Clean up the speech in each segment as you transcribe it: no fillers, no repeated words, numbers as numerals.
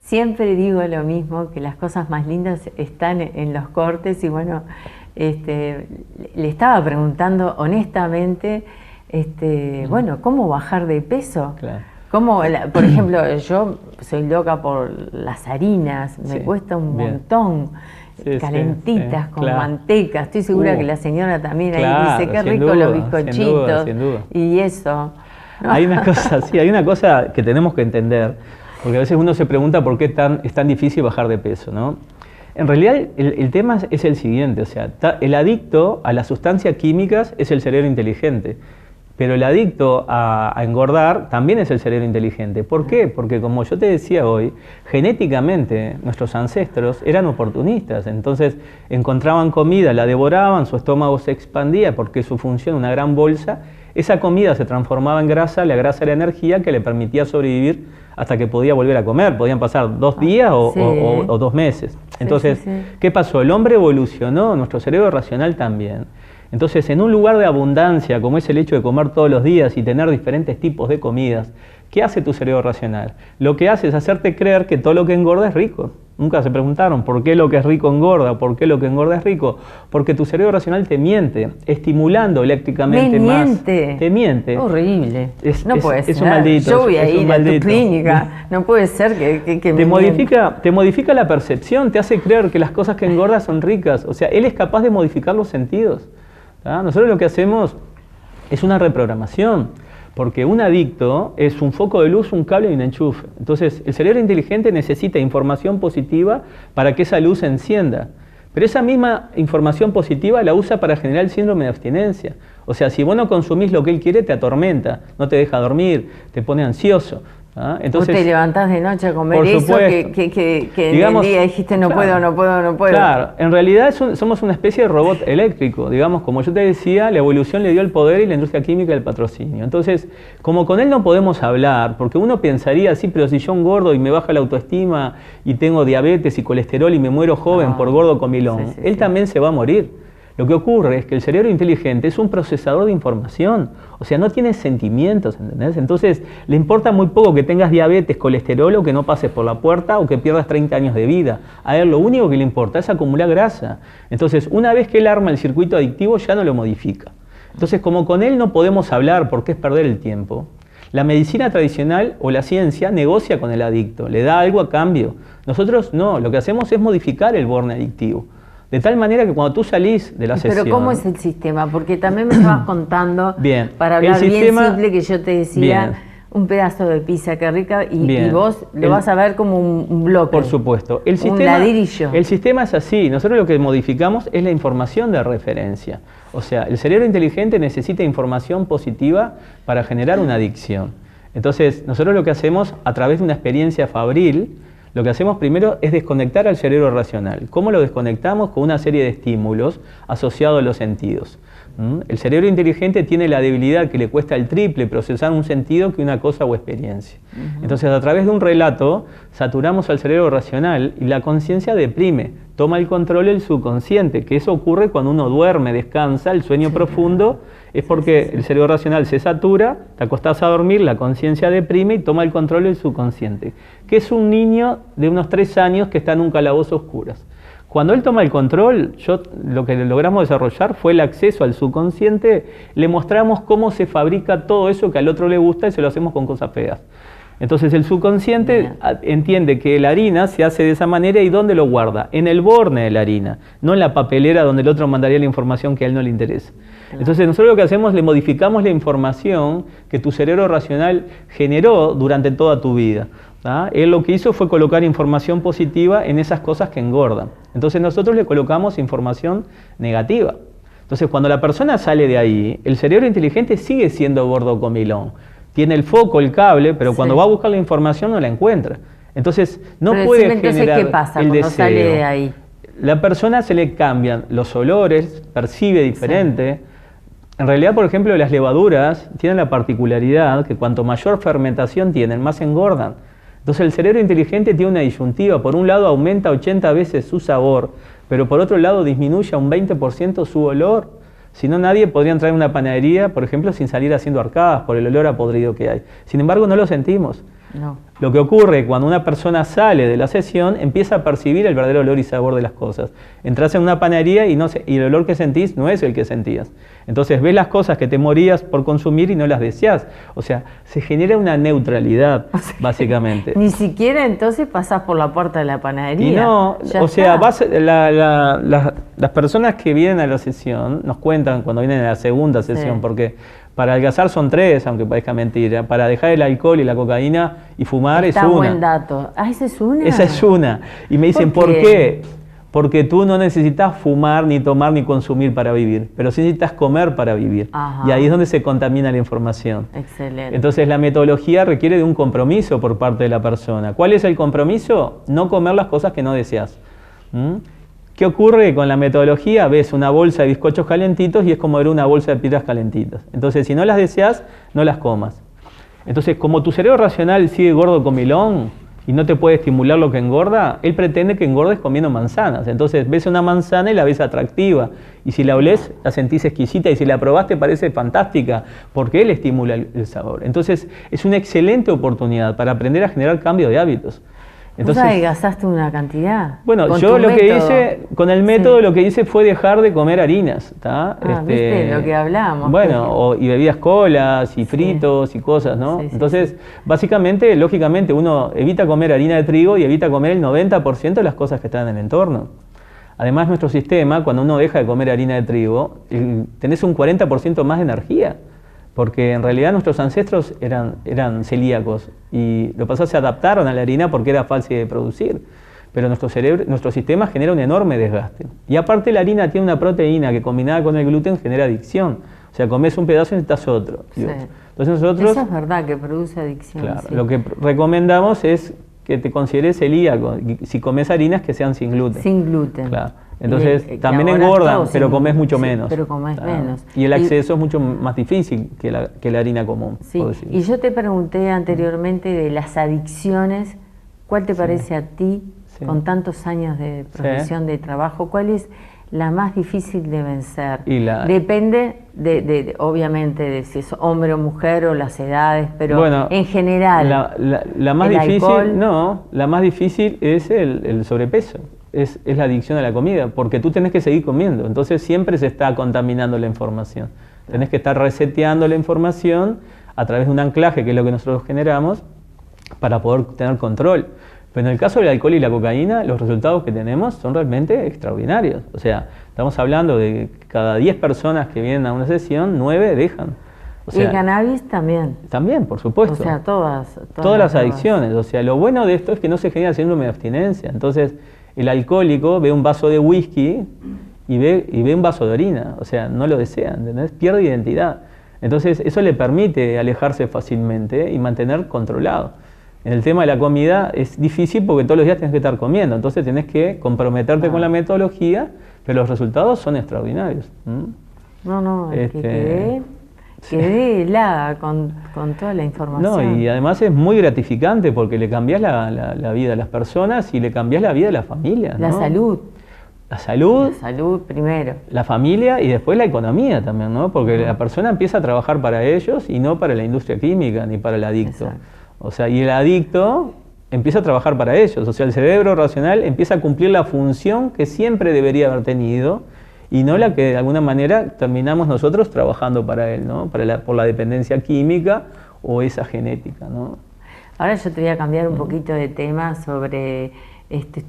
Siempre digo lo mismo, que las cosas más lindas están en los cortes y bueno, le estaba preguntando honestamente, bueno, ¿cómo bajar de peso? Claro. Por ejemplo, yo soy loca por las harinas, me cuesta un montón. Sí, calentitas, sí, con claro. manteca. Estoy segura que la señora también claro, ahí dice, qué rico duda, los bizcochitos. sin duda. Y eso. ¿No? Hay una cosa, sí, hay una cosa que tenemos que entender, porque a veces uno se pregunta por qué es tan difícil bajar de peso, ¿no? En realidad el tema es el siguiente, o sea, el adicto a las sustancias químicas es el cerebro inteligente. Pero el adicto a engordar también es el cerebro inteligente. ¿Por qué? Porque como yo te decía hoy, genéticamente nuestros ancestros eran oportunistas. Entonces encontraban comida, la devoraban, su estómago se expandía porque su función, una gran bolsa, esa comida se transformaba en grasa, la grasa era energía que le permitía sobrevivir hasta que podía volver a comer. Podían pasar 2 días o 2 meses. Entonces, ¿qué pasó? El hombre evolucionó, nuestro cerebro racional también. Entonces, en un lugar de abundancia, como es el hecho de comer todos los días y tener diferentes tipos de comidas, ¿qué hace tu cerebro racional? Lo que hace es hacerte creer que todo lo que engorda es rico. Nunca se preguntaron por qué lo que es rico engorda, por qué lo que engorda es rico. Porque tu cerebro racional te miente, estimulando eléctricamente más. Te miente. Horrible. No puede ser. Es un maldito. Yo voy a ir a tu clínica. No puede ser que te modifica la percepción, te hace creer que las cosas que engordan son ricas. O sea, él es capaz de modificar los sentidos. Nosotros lo que hacemos es una reprogramación, porque un adicto es un foco de luz, un cable y un enchufe. Entonces, el cerebro inteligente necesita información positiva para que esa luz se encienda. Pero esa misma información positiva la usa para generar el síndrome de abstinencia. O sea, si vos no consumís lo que él quiere, te atormenta, no te deja dormir, te pone ansioso. Entonces, vos te levantás de noche a comer eso que digamos, en el día dijiste no puedo. Claro, en realidad somos una especie de robot eléctrico, digamos, como yo te decía, la evolución le dio el poder y la industria química el patrocinio. Entonces, como con él no podemos hablar, porque uno pensaría, sí, pero si yo engordo y me baja la autoestima y tengo diabetes y colesterol y me muero joven por gordo comilón, él también se va a morir. Lo que ocurre es que el cerebro inteligente es un procesador de información, o sea, no tiene sentimientos, ¿entendés? Entonces, le importa muy poco que tengas diabetes, colesterol o que no pases por la puerta o que pierdas 30 años de vida. A él lo único que le importa es acumular grasa. Entonces, una vez que él arma el circuito adictivo, ya no lo modifica. Entonces, como con él no podemos hablar porque es perder el tiempo, la medicina tradicional o la ciencia negocia con el adicto, le da algo a cambio. Nosotros no, lo que hacemos es modificar el borne adictivo. De tal manera que cuando tú salís de la sesión... Pero ¿cómo es el sistema? Porque también me estabas contando, para hablar sistema, bien simple, que yo te decía, un pedazo de pizza, qué rica, y vos lo vas a ver como un bloque. Por supuesto. Un ladrillo. El sistema es así. Nosotros lo que modificamos es la información de referencia. O sea, el cerebro inteligente necesita información positiva para generar una adicción. Entonces, nosotros lo que hacemos a través de una experiencia fabril, lo que hacemos primero es desconectar al cerebro racional. ¿Cómo lo desconectamos? Con una serie de estímulos asociados a los sentidos. El cerebro inteligente tiene la debilidad que le cuesta el triple procesar un sentido que una cosa o experiencia. Entonces, a través de un relato, saturamos al cerebro racional y la conciencia deprime, toma el control del subconsciente, que eso ocurre cuando uno duerme, descansa, el sueño profundo, es porque el cerebro racional se satura, te acostás a dormir, la conciencia deprime y toma el control del subconsciente, que es un niño de unos 3 años que está en un calabozo a oscuras. Cuando él toma el control, lo que logramos desarrollar fue el acceso al subconsciente, le mostramos cómo se fabrica todo eso que al otro le gusta y se lo hacemos con cosas feas. Entonces el subconsciente entiende que la harina se hace de esa manera y ¿dónde lo guarda? En el borne de la harina, no en la papelera donde el otro mandaría la información que a él no le interesa. Entonces nosotros lo que hacemos, le modificamos la información que tu cerebro racional generó durante toda tu vida. Él lo que hizo fue colocar información positiva en esas cosas que engordan. Entonces nosotros le colocamos información negativa. Entonces cuando la persona sale de ahí, el cerebro inteligente sigue siendo gordo comilón. Tiene el foco, el cable, pero cuando va a buscar la información no la encuentra. Entonces no puede generar ¿qué pasa el cuando deseo. Sale de ahí? La persona se le cambian los olores, percibe diferente. En realidad, por ejemplo, las levaduras tienen la particularidad que cuanto mayor fermentación tienen, más engordan. Entonces el cerebro inteligente tiene una disyuntiva. Por un lado aumenta 80 veces su sabor, pero por otro lado disminuye a un 20% su olor. Si no, nadie podría entrar en una panadería, por ejemplo, sin salir haciendo arcadas por el olor a podrido que hay. Sin embargo, no lo sentimos. No. Lo que ocurre cuando una persona sale de la sesión, empieza a percibir el verdadero olor y sabor de las cosas. Entras en una panadería y el olor que sentís no es el que sentías. Entonces ves las cosas que te morías por consumir y no las deseás. O sea, se genera una neutralidad, básicamente. Ni siquiera entonces pasás por la puerta de la panadería. Y no, o sea, las personas que vienen a la sesión nos cuentan cuando vienen a la segunda sesión, porque para adelgazar son 3, aunque parezca mentira. Para dejar el alcohol y la cocaína y fumar es una. Está buen dato. Ah, ¿esa es una? Esa es una. Y me dicen, ¿por qué? Porque tú no necesitas fumar, ni tomar, ni consumir para vivir, pero sí necesitas comer para vivir. Ajá. Y ahí es donde se contamina la información. Excelente. Entonces la metodología requiere de un compromiso por parte de la persona. ¿Cuál es el compromiso? No comer las cosas que no deseas. ¿Qué ocurre con la metodología? Ves una bolsa de bizcochos calentitos y es como ver una bolsa de piedras calentitas. Entonces, si no las deseas, no las comas. Entonces, como tu cerebro racional sigue gordo comilón y no te puede estimular lo que engorda, él pretende que engordes comiendo manzanas. Entonces, ves una manzana y la ves atractiva. Y si la olés, la sentís exquisita. Y si la probás, te parece fantástica, porque él estimula el sabor. Entonces, es una excelente oportunidad para aprender a generar cambio de hábitos. Entonces, ¿vos adelgazaste una cantidad? Bueno, yo lo que hice, con el método lo que hice fue dejar de comer harinas, ¿tá? ¿Viste lo que hablábamos? Bueno, y bebidas colas, y fritos, y cosas, ¿no? Entonces, básicamente, lógicamente, uno evita comer harina de trigo y evita comer el 90% de las cosas que están en el entorno. Además, nuestro sistema, cuando uno deja de comer harina de trigo, tenés un 40% más de energía. Porque en realidad nuestros ancestros eran celíacos y lo que pasa es que se adaptaron a la harina porque era fácil de producir. Pero nuestro sistema genera un enorme desgaste. Y aparte la harina tiene una proteína que combinada con el gluten genera adicción. O sea, comes un pedazo y necesitas otro. Sí. Entonces nosotros... Eso es verdad, que produce adicción. Claro, lo que recomendamos es que te consideres celíaco. Si comes harinas que sean sin gluten. Sin gluten. Claro. Entonces, también engordan, pero comes mucho menos. Pero comes menos. Y el acceso es mucho más difícil que la harina común. Sí. Y yo te pregunté anteriormente de las adicciones, ¿cuál te parece a ti, con tantos años de profesión, de trabajo, cuál es la más difícil de vencer? Depende, obviamente, de si es hombre o mujer o las edades, pero bueno, en general. La más difícil, la más difícil es el sobrepeso. Es la adicción a la comida, porque tú tenés que seguir comiendo, entonces siempre se está contaminando la información. Tenés que estar reseteando la información a través de un anclaje, que es lo que nosotros generamos, para poder tener control. Pero en el caso del alcohol y la cocaína, los resultados que tenemos son realmente extraordinarios. O sea, estamos hablando de que cada 10 personas que vienen a una sesión, 9 dejan. O sea, ¿y el cannabis también? También, por supuesto. O sea, todas las adicciones. O sea, lo bueno de esto es que no se genera síndrome de abstinencia. Entonces, el alcohólico ve un vaso de whisky y ve un vaso de orina, o sea, no lo desea, ¿entendés? Pierde identidad. Entonces, eso le permite alejarse fácilmente y mantener controlado. En el tema de la comida es difícil porque todos los días tienes que estar comiendo, entonces tienes que comprometerte con la metodología, pero los resultados son extraordinarios. Quedé helada con toda la información. No, y además es muy gratificante porque le cambiás la vida a las personas y le cambiás la vida a la familia. La salud. La salud. La salud primero. La familia y después la economía también, ¿no? Porque la persona empieza a trabajar para ellos y no para la industria química ni para el adicto. Exacto. O sea, y el adicto empieza a trabajar para ellos. O sea, el cerebro racional empieza a cumplir la función que siempre debería haber tenido y no la que de alguna manera terminamos nosotros trabajando para él, ¿no? Por la dependencia química o esa genética, ¿no? Ahora yo te voy a cambiar un poquito de tema sobre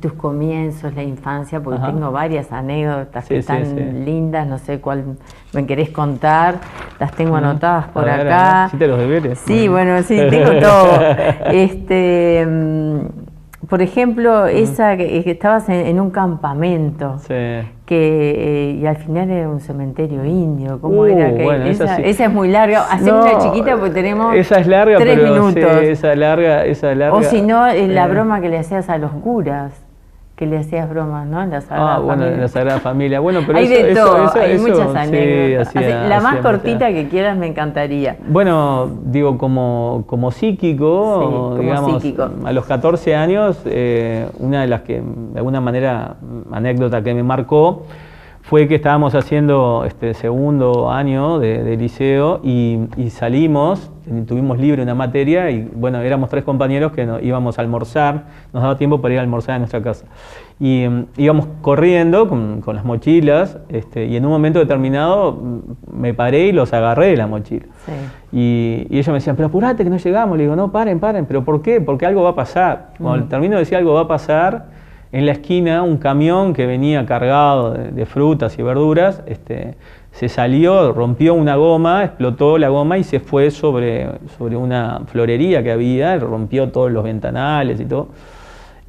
tus comienzos, la infancia, porque tengo varias anécdotas que están lindas, no sé cuál me querés contar, las tengo anotadas por acá. ¿Sí te los deberes? Sí, bueno, sí, tengo todo. Por ejemplo, esa que estabas en un campamento, y al final era un cementerio indio. ¿Cómo era? Bueno, esa es muy larga. Hacemos una chiquita porque tenemos esa es larga, 3 pero minutos. Sí, esa larga. O si no, la broma que le hacías a los curas. Que le hacías bromas, ¿no? En la Sagrada Familia. En la Sagrada Familia. Bueno, pero hay de todo, hay muchas sí, anécdotas. La más cortita que quieras me encantaría. Bueno, digo, como psíquico, digamos, a los 14 años, una de las que, de alguna manera, anécdota que me marcó, fue que estábamos haciendo segundo año de liceo y salimos, tuvimos libre una materia y bueno, éramos 3 compañeros que íbamos a almorzar, nos daba tiempo para ir a almorzar en nuestra casa. Y íbamos corriendo con las mochilas y en un momento determinado me paré y los agarré de la mochila. Sí. Y ellos me decían, pero apurate que no llegamos. Le digo, no, paren, ¿pero por qué? Porque algo va a pasar. Cuando termino de decir algo va a pasar, en la esquina un camión que venía cargado de frutas y verduras, se salió, rompió una goma, explotó la goma y se fue sobre una florería que había, rompió todos los ventanales y todo.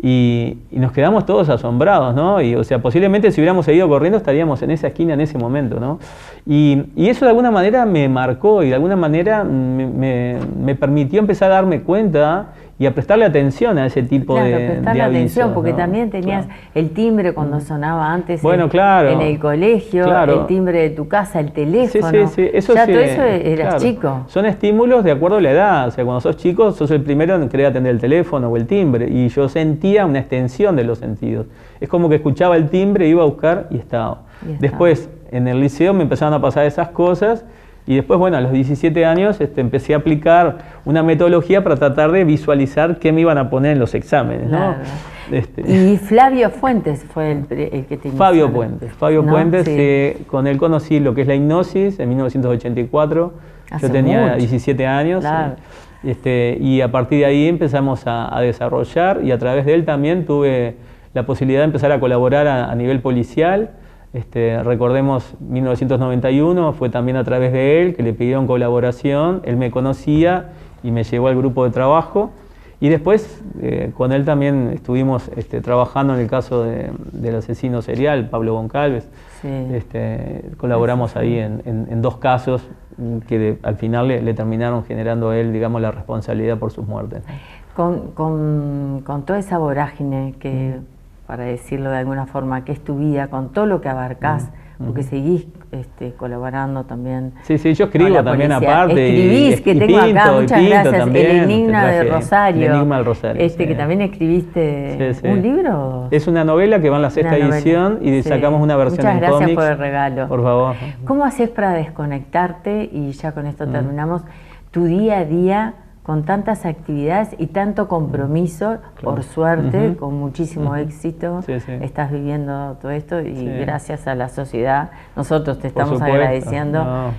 Y nos quedamos todos asombrados, ¿no? Y, o sea, posiblemente si hubiéramos seguido corriendo estaríamos en esa esquina en ese momento, ¿no? Y eso de alguna manera me marcó y de alguna manera me permitió empezar a darme cuenta y a prestarle atención a ese tipo de prestarle avisos, atención, porque ¿no? también tenías el timbre cuando sonaba antes bueno, claro, en el colegio, claro. El timbre de tu casa, el teléfono. Sí, eso ya sí, todo eso eras claro. chico. Son estímulos de acuerdo a la edad, o sea, cuando sos chico sos el primero en querer atender el teléfono o el timbre, y yo sentía una extensión de los sentidos. Es como que escuchaba el timbre, iba a buscar y estaba. Después, en el liceo me empezaron a pasar esas cosas. Y después, bueno, a los 17 años empecé a aplicar una metodología para tratar de visualizar qué me iban a poner en los exámenes, ¿no? Claro. Y Flavio Fuentes fue el que te inició. Fabio Puentes, sí. Con él conocí lo que es la hipnosis en 1984. Yo tenía 17 años. Claro. Y a partir de ahí empezamos a desarrollar, y a través de él también tuve la posibilidad de empezar a colaborar a nivel policial. Recordemos 1991, fue también a través de él que le pidieron colaboración, él me conocía y me llevó al grupo de trabajo, y después con él también estuvimos trabajando en el caso del asesino serial, Pablo Goncalves. Sí. Colaboramos ahí en 2 casos que al final le terminaron generando a él, digamos, la responsabilidad por sus muertes. Con toda esa vorágine que... para decirlo de alguna forma, que es tu vida, con todo lo que abarcás, porque seguís colaborando también. Sí, yo escribo también aparte. Escribís, que tengo pinto, acá, muchas gracias, también, El Enigma de Rosario. El Enigma del Rosario. Que también escribiste un libro. Es una novela que va en la 6ª edición y sacamos una versión en cómics. Muchas gracias por el regalo. Por favor. ¿Cómo haces para desconectarte, y ya con esto terminamos, tu día a día con tantas actividades y tanto compromiso, por suerte, con muchísimo éxito, estás viviendo todo esto y gracias a la sociedad, nosotros te estamos agradeciendo.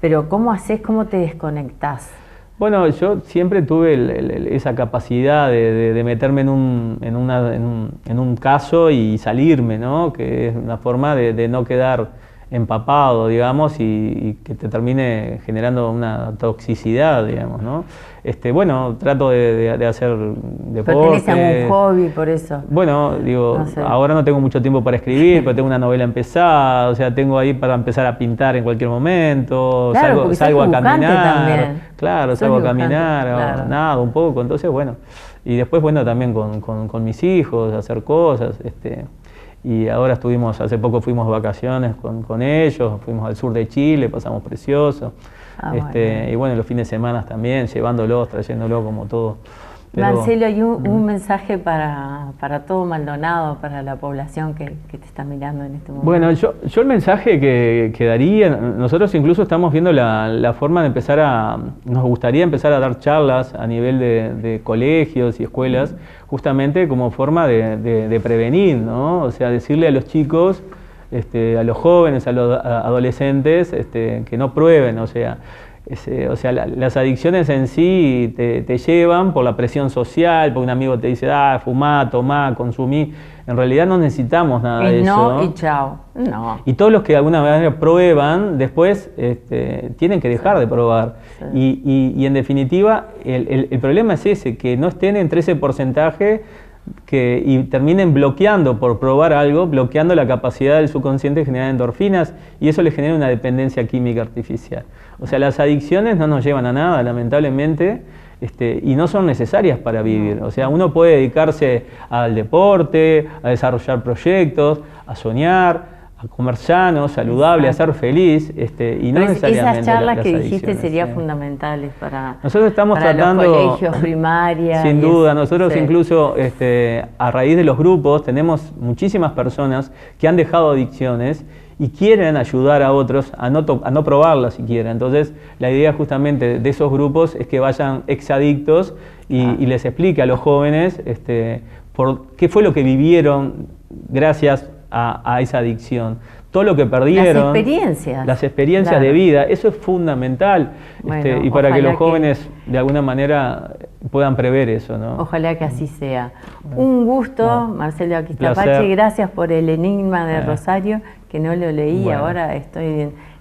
Pero ¿cómo haces, cómo te desconectás? Bueno, yo siempre tuve esa capacidad de meterme en un caso y salirme, ¿no? Que es una forma de no quedar empapado, digamos, y que te termine generando una toxicidad, digamos, ¿no? Bueno, trato de hacer deporte. ¿Pero tenés algún hobby por eso? Bueno, digo, no sé. Ahora no tengo mucho tiempo para escribir, pero tengo una novela empezada, o sea, tengo ahí para empezar a pintar en cualquier momento, claro, salgo a caminar, también. Claro, salgo a caminar, claro. Nada, un poco, entonces, bueno, y después, bueno, también con mis hijos, hacer cosas, y ahora hace poco fuimos de vacaciones con ellos, fuimos al sur de Chile, pasamos precioso. Bueno. Y bueno, los fines de semana también, llevándolos, trayéndolos como todo. Pero, Marcelo, hay un mensaje para todo Maldonado, para la población que te está mirando en este momento. Bueno, yo el mensaje que daría, nosotros incluso estamos viendo la forma de nos gustaría empezar a dar charlas a nivel de colegios y escuelas, justamente como forma de prevenir, ¿no? O sea, decirle a los chicos, a los jóvenes, a los adolescentes, que no prueben, o sea, las adicciones en sí te llevan por la presión social, porque un amigo te dice, fumá, tomá, consumí. En realidad no necesitamos nada de eso. No, y chao. No. Y todos los que de alguna manera prueban, después tienen que dejar de probar. Sí. Y en definitiva, el problema es ese, que no estén entre ese porcentaje y terminen bloqueando por probar algo, bloqueando la capacidad del subconsciente de generar endorfinas, y eso les genera una dependencia química artificial. O sea, las adicciones no nos llevan a nada, lamentablemente, y no son necesarias para vivir. O sea, uno puede dedicarse al deporte, a desarrollar proyectos, a soñar, comer sano, saludable, a ser feliz, y no Pues necesariamente esas charlas las que dijiste adicciones, serían sí. fundamentales para, Nosotros estamos para tratando, los colegios, primaria. sin duda, nosotros sí. incluso a raíz de los grupos tenemos muchísimas personas que han dejado adicciones y quieren ayudar a otros a no probarlas siquiera. Entonces, la idea justamente de esos grupos es que vayan exadictos y les explique a los jóvenes por qué fue lo que vivieron gracias a esa adicción. Todo lo que perdieron, las experiencias claro. de vida, eso es fundamental. Bueno, y para que los jóvenes de alguna manera puedan prever eso, ¿no? Ojalá que así sea. Un gusto, Marcelo Aquistapache, gracias por el enigma de Rosario, que no lo leí, ahora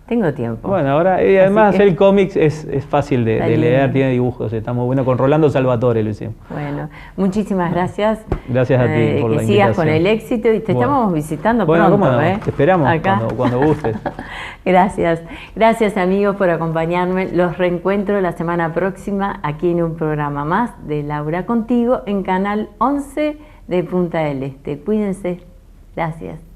tengo tiempo. Bueno, ahora, además el cómic es fácil de leer, tiene dibujos, está muy bueno. Con Rolando Salvatore lo hicimos. Bueno, muchísimas gracias. Gracias a ti por la invitación. Que sigas con el éxito y te estamos visitando pronto. ¿Cómo no? Te esperamos acá. Cuando gustes. Gracias. Gracias amigos por acompañarme. Los reencuentro la semana próxima aquí en un programa más de Laura Contigo en Canal 11 de Punta del Este. Cuídense. Gracias.